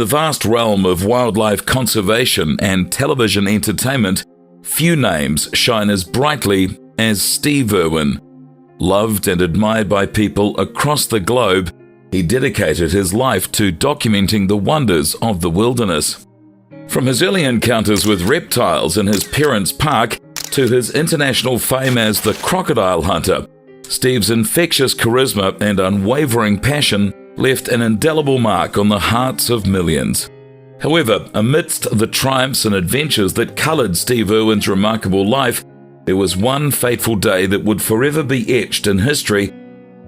the vast realm of wildlife conservation and television entertainment, few names shine as brightly as Steve Irwin. Loved and admired by people across the globe, he dedicated his life to documenting the wonders of the wilderness. From his early encounters with reptiles in his parents' park to his international fame as the Crocodile Hunter, Steve's infectious charisma and unwavering passion left an indelible mark on the hearts of millions. However, amidst the triumphs and adventures that coloured Steve Irwin's remarkable life, there was one fateful day that would forever be etched in history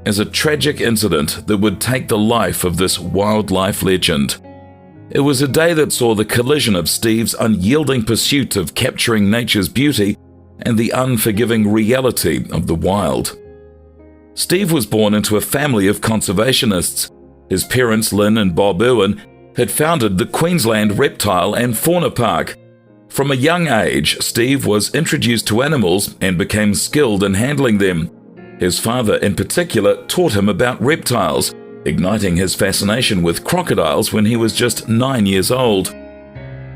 as a tragic incident that would take the life of this wildlife legend. It was a day that saw the collision of Steve's unyielding pursuit of capturing nature's beauty and the unforgiving reality of the wild. Steve was born into a family of conservationists. His parents, Lynn and Bob Irwin, had founded the Queensland Reptile and Fauna Park. From a young age, Steve was introduced to animals and became skilled in handling them. His father, in particular, taught him about reptiles, igniting his fascination with crocodiles when he was just 9 years old.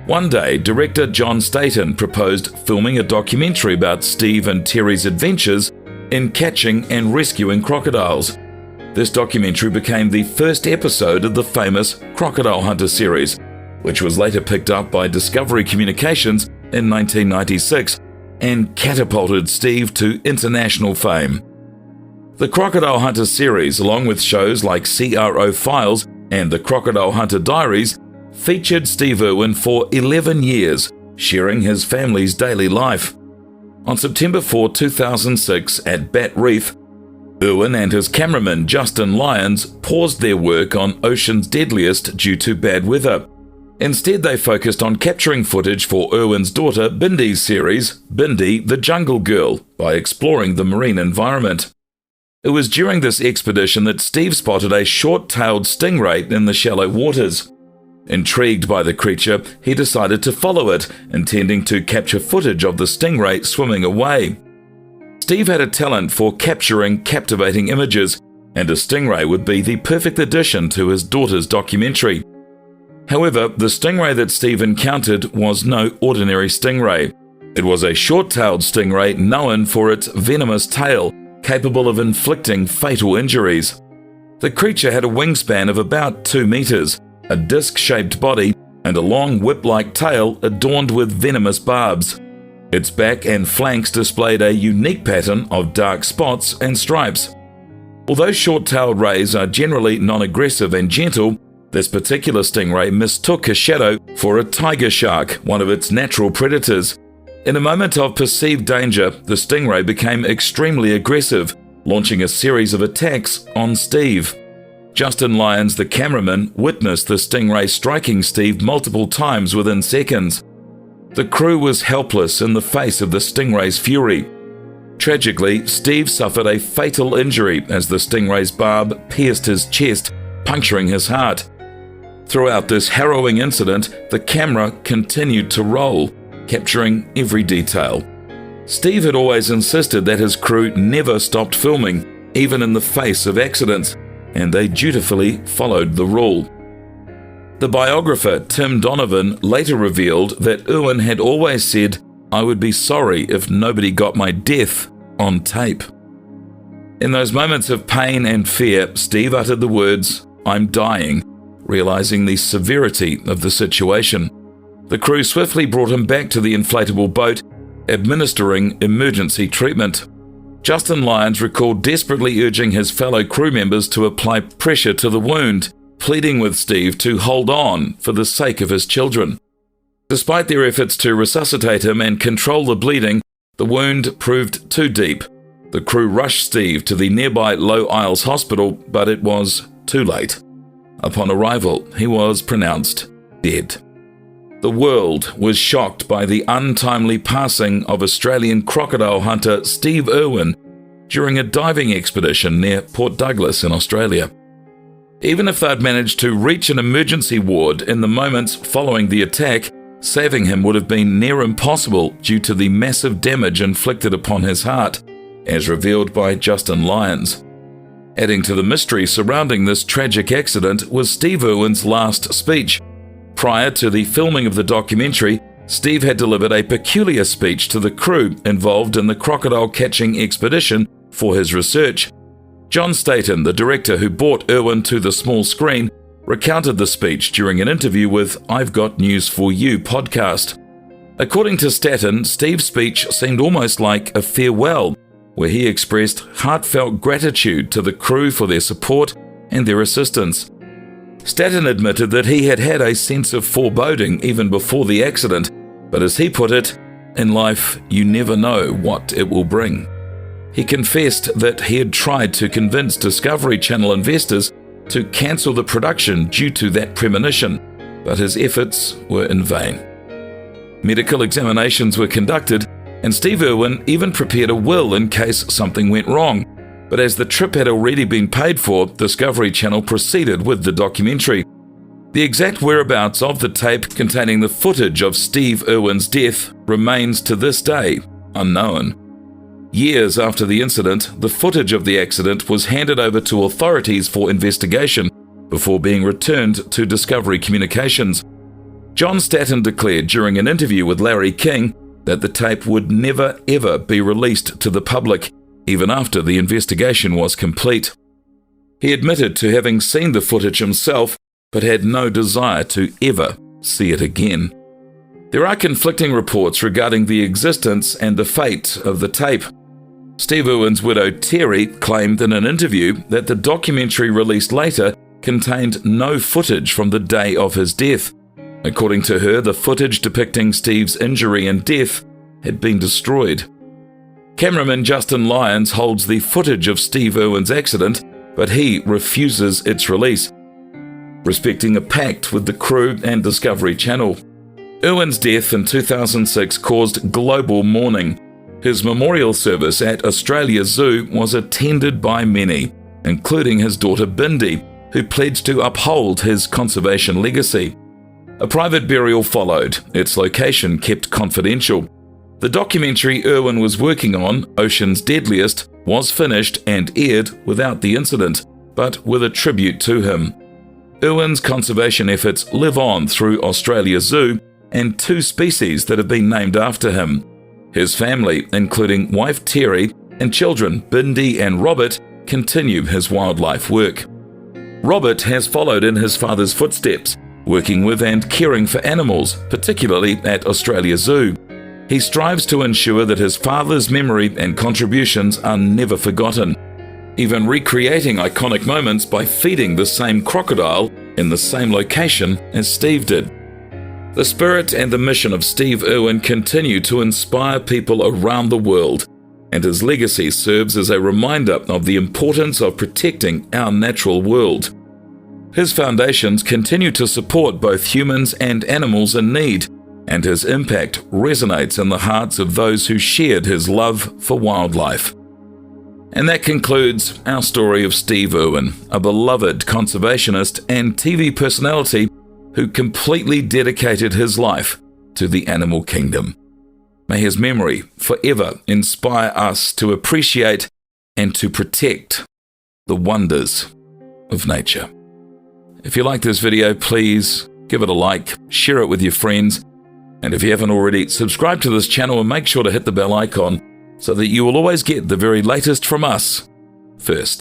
One day, director John Staton proposed filming a documentary about Steve and Terry's adventures in catching and rescuing crocodiles. This documentary became the first episode of the famous Crocodile Hunter series, which was later picked up by Discovery Communications in 1996 and catapulted Steve to international fame. The Crocodile Hunter series, along with shows like CRO Files and the Crocodile Hunter Diaries, featured Steve Irwin for 11 years, sharing his family's daily life. On September 4, 2006, at Bat Reef, Irwin and his cameraman Justin Lyons paused their work on Ocean's Deadliest due to bad weather. Instead, they focused on capturing footage for Irwin's daughter Bindi's series, Bindi the Jungle Girl, by exploring the marine environment. It was during this expedition that Steve spotted a short-tailed stingray in the shallow waters. Intrigued by the creature, he decided to follow it, intending to capture footage of the stingray swimming away. Steve had a talent for capturing captivating images, and a stingray would be the perfect addition to his daughter's documentary. However, the stingray that Steve encountered was no ordinary stingray. It was a short-tailed stingray known for its venomous tail, capable of inflicting fatal injuries. The creature had a wingspan of about 2 meters, a disc-shaped body, and a long whip-like tail adorned with venomous barbs. Its back and flanks displayed a unique pattern of dark spots and stripes. Although short-tailed rays are generally non-aggressive and gentle, this particular stingray mistook a shadow for a tiger shark, one of its natural predators. In a moment of perceived danger, the stingray became extremely aggressive, launching a series of attacks on Steve. Justin Lyons, the cameraman, witnessed the stingray striking Steve multiple times within seconds. The crew was helpless in the face of the stingray's fury. Tragically, Steve suffered a fatal injury as the stingray's barb pierced his chest, puncturing his heart. Throughout this harrowing incident, the camera continued to roll, capturing every detail. Steve had always insisted that his crew never stopped filming, even in the face of accidents, and they dutifully followed the rule. The biographer Tim Donovan later revealed that Irwin had always said, "I would be sorry if nobody got my death on tape." In those moments of pain and fear, Steve uttered the words, "I'm dying," realizing the severity of the situation. The crew swiftly brought him back to the inflatable boat, administering emergency treatment. Justin Lyons recalled desperately urging his fellow crew members to apply pressure to the wound, pleading with Steve to hold on for the sake of his children. Despite their efforts to resuscitate him and control the bleeding, the wound proved too deep. The crew rushed Steve to the nearby Low Isles Hospital, but it was too late. Upon arrival, he was pronounced dead. The world was shocked by the untimely passing of Australian crocodile hunter Steve Irwin during a diving expedition near Port Douglas in Australia. Even if they'd managed to reach an emergency ward in the moments following the attack, saving him would have been near impossible due to the massive damage inflicted upon his heart, as revealed by Justin Lyons. Adding to the mystery surrounding this tragic accident was Steve Irwin's last speech, Prior to the filming of the documentary, Steve had delivered a peculiar speech to the crew involved in the crocodile catching expedition for his research. John Staton, the director who brought Irwin to the small screen, recounted the speech during an interview with I've Got News for You podcast. According to Staton, Steve's speech seemed almost like a farewell, where he expressed heartfelt gratitude to the crew for their support and their assistance. Staton admitted that he had had a sense of foreboding even before the accident, but as he put it, in life you never know what it will bring. He confessed that he had tried to convince Discovery Channel investors to cancel the production due to that premonition, but his efforts were in vain. Medical examinations were conducted, and Steve Irwin even prepared a will in case something went wrong. But as the trip had already been paid for, Discovery Channel proceeded with the documentary. The exact whereabouts of the tape containing the footage of Steve Irwin's death remains to this day unknown. Years after the incident, the footage of the accident was handed over to authorities for investigation before being returned to Discovery Communications. John Staton declared during an interview with Larry King that the tape would never ever be released to the public, even after the investigation was complete. He admitted to having seen the footage himself, but had no desire to ever see it again. There are conflicting reports regarding the existence and the fate of the tape. Steve Irwin's widow Terry claimed in an interview that the documentary released later contained no footage from the day of his death. According to her, the footage depicting Steve's injury and death had been destroyed. Cameraman Justin Lyons holds the footage of Steve Irwin's accident, but he refuses its release, respecting a pact with the crew and Discovery Channel. Irwin's death in 2006 caused global mourning. His memorial service at Australia Zoo was attended by many, including his daughter Bindi, who pledged to uphold his conservation legacy. A private burial followed, its location kept confidential. The documentary Irwin was working on, Ocean's Deadliest, was finished and aired without the incident, but with a tribute to him. Irwin's conservation efforts live on through Australia Zoo and 2 species that have been named after him. His family, including wife Terry and children Bindi and Robert, continue his wildlife work. Robert has followed in his father's footsteps, working with and caring for animals, particularly at Australia Zoo. He strives to ensure that his father's memory and contributions are never forgotten, even recreating iconic moments by feeding the same crocodile in the same location as Steve did. The spirit and the mission of Steve Irwin continue to inspire people around the world, and his legacy serves as a reminder of the importance of protecting our natural world. His foundations continue to support both humans and animals in need, and his impact resonates in the hearts of those who shared his love for wildlife. And that concludes our story of Steve Irwin, a beloved conservationist and TV personality who completely dedicated his life to the animal kingdom. May his memory forever inspire us to appreciate and to protect the wonders of nature. If you like this video, please give it a like, share it with your friends, and if you haven't already, subscribe to this channel and make sure to hit the bell icon so that you will always get the very latest from us first.